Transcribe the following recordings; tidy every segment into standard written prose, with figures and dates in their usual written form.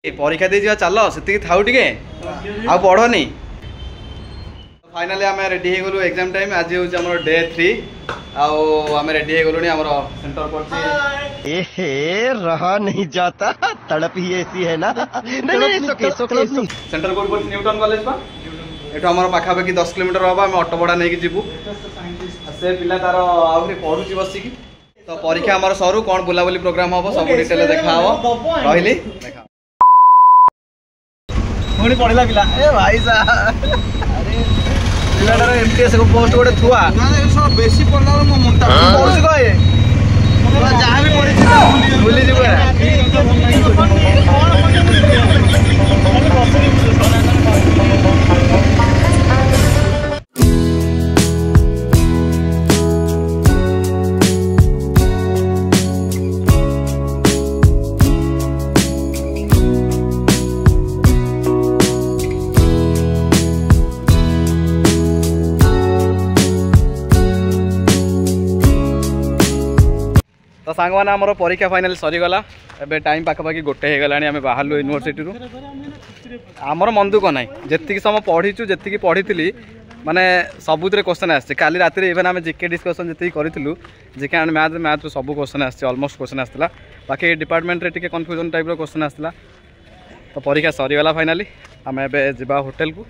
परीक्षा दे जा चल से थाउ टे आ पढ़नी फाइनाली आम रेडी हो गलु एग्जाम टाइम आज हूँ डे 3 आम रेडी हो गलु आम सेंटर पर रहा नहीं जाता तड़प ही ऐसी है ना सेंटर कोड न्यूटन कॉलेज पा एठू आम पाखापाखि 10 किलोमीटर हम आम ऑटो भड़ा नहीं जीवु से पिला तार आहरी पढ़ुची बसिकी तो परीक्षा आम सरू कौन बुलाबुली प्रोग्राम हम सब डिटेल देखा रही पुणी पढ़ला पिला ए भाई साहब पिलाटार एमटीएस को पोस्ट गोटे थुआ बेसी पढ़ला मो मुंटा पढ़ुची कहे जहाँ भी पढ़ी भूली जीव तो सांग मैंने आम परीक्षा फाइनाल सरीगला एबे टाइम पाखापाखि गोटे हो गला आम बाहर यूनिवर्सिटी आमर मन दुख ना जी समय पढ़ीचु जी पढ़ी माने सबुत क्वेश्चन आसছে काली रात इवेन आम जिके डिस्कसन जी करूँ जिके मैथ मैथ सब क्वेश्चन आसছে अलमोस्ट क्वेश्चन आसला बाकी डिपार्टमेंट रे टिके कन्फ्यूजन टाइप क्वेश्चन आसला तो परीक्षा सरीगला फाइनाली आम एबे जिबा होटेल को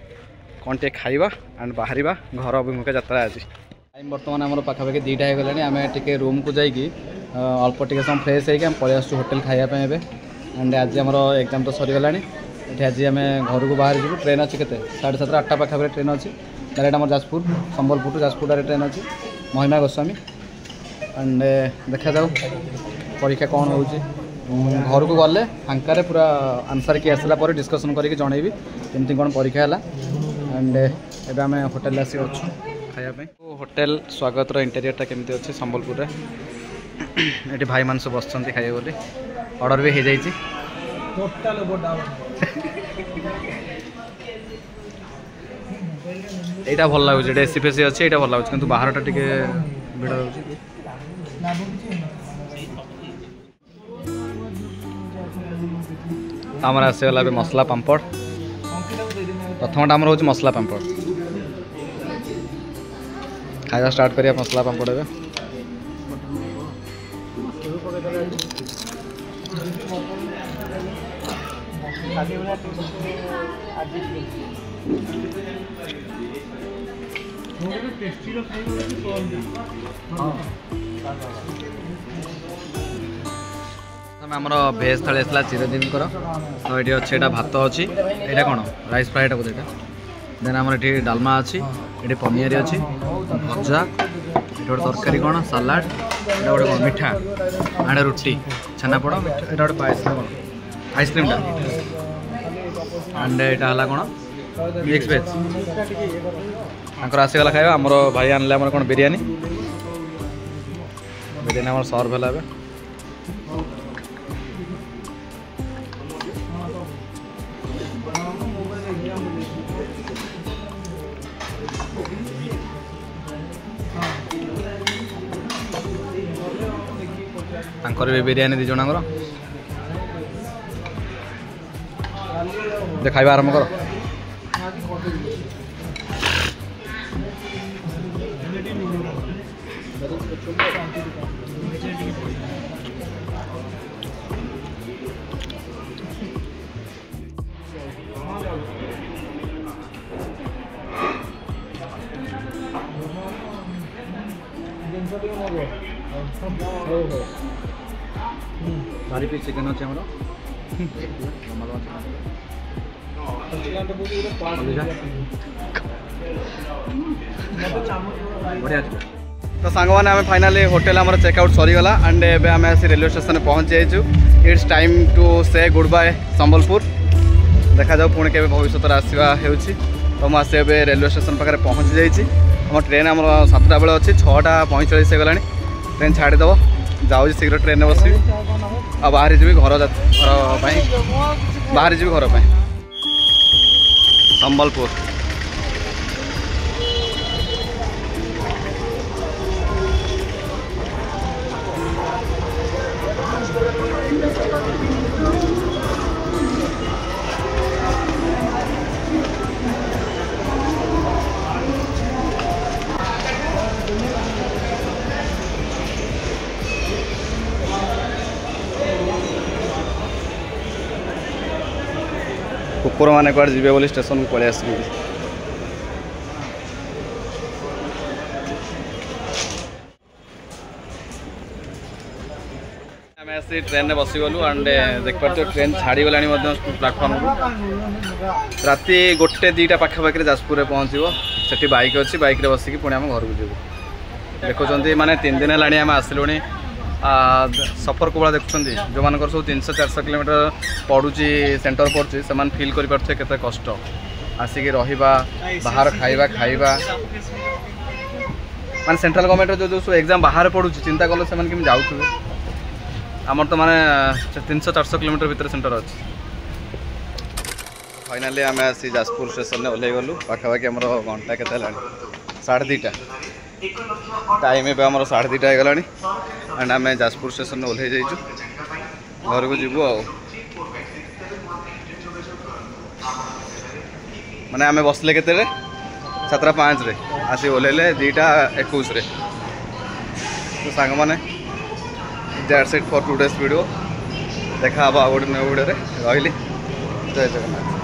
कौन टे खाइबा एंड बाहर घर अभिमुखे यात्रा आज टाइम बर्तमान आम पाखापाखि 2टा हो गलानी आम टे रूम को जाइकी अल्प टे समय फ्रेश होगी पलि आसु होटेल खाइबा एंड आज आम एग्जाम तो सरीगला ये आज आम घर को बाहर जीव ट्रेन अच्छी के 7:30 8टा पाखापाखि ट्रेन अच्छी डायरेक्ट आम Jajpur Sambalpur to Jajpur direct train अच्छी महिमा गोस्वामी एंड देखा जाऊ परीक्षा कौन हो घर को गले फांकार पूरा आंसर किए आसला डिस्कसन करके जनइबी केमती कौन परीक्षा है एंड एबे आम होटेल आसी अच्छु खायापे होटेल स्वागत इंटेरियर केमती अच्छे संबलपुर ये भाई मान सब बस खाइए बोली ऑर्डर भी हो जाइए यहाँ भल लगुच एसी फेसी अच्छे यहाँ भल लगुच कि बाहर टा भिड़ आमर आसगला मसला पापड़ प्रथमटा आमर हूँ मसला पापड़ खाଇବା स्टार्ट करिया मसला पापड़ ए आमर भेज थाली आसला चिरंजीवी तो ये अच्छे भात अच्छी यहाँ कौन राइस फ्राएटा बोलते देन आम ये डालमा अच्छी ये पनीर अच्छी भजा ये गोटे तरकारी कौन सालाड ये गोटे कौन मिठा आड़े रुटी छेनापोड़ ये गोटे पायस आइसक्रीम एंड यहाँ कौन मिक्स वेज आसगला खाଇବା आमर भाई आनले आमर कौन बिरयानी बिरयानी आमर सर्व है तांकर भी बिरयानी दी जन खाଇବା आरंभ कर भारी पीस चिकेन अच्छे बढ़िया तो सांग मैंने आम फाइनाली होटेल आम चेकआउट सरीगला एंड एबे आम आसी रेलवे स्टेशन पहुँच जाइछु इट्स टाइम टू से गुड बाय संबलपुर देखा जाऊ पुणी के भविष्य आसवा तो मुझे रेलवे स्टेशन पाखे पहुँची जाइए आम ट्रेन आम 7टा बेले अच्छी 6:45 हो गला ट्रेन छाड़ीदेव जाऊँ शीघ्र ट्रेन में बसबी आ बाहरी जी घर बाहरी जी घर संबलपुर कुकुर मैंने कौन जी बोली स्टेशन को पलि आस आम आसी ट्रेन में बसीगलु एंड देखिए ट्रेन छाड़ी गला प्लाटफर्म को राति 1-2 पाखापाखि जाजपुर पहुँचो से बैक अच्छी बैक बसिकी पुणी आम घर को जीव देखुं माने 3 दिन है आम आसलु सफर को देखुं जो मान सब 300-400 किलोमीटर पड़ुची सेंटर पड़ुची से फिल करते कष्ट आसिक रहा बाहर खाइबा माने सेंट्रल गवर्नमेंट जो सब एग्जाम बाहर पड़ुची चिंता कल से कमी जाऊे आमर तो माने 300-400 किलोमीटर भीतर सेंटर अच्छे फाइनाली आम आसी जाजपुर स्टेशन में ओह्ल गलु पाखापाखि आम घंटा के 2:30 टाइम ए आम 2:30 हो गलानी एंड आम जाजपुर स्टेशन में ओह्ल जाइए घर को जीवु माने आम बसले के 7:05 आसी ओह्लैले 2:21 तो सांग मैंने that's it for today's video देखा गोटे न्यू वीडियो रही जय जगन्नाथ।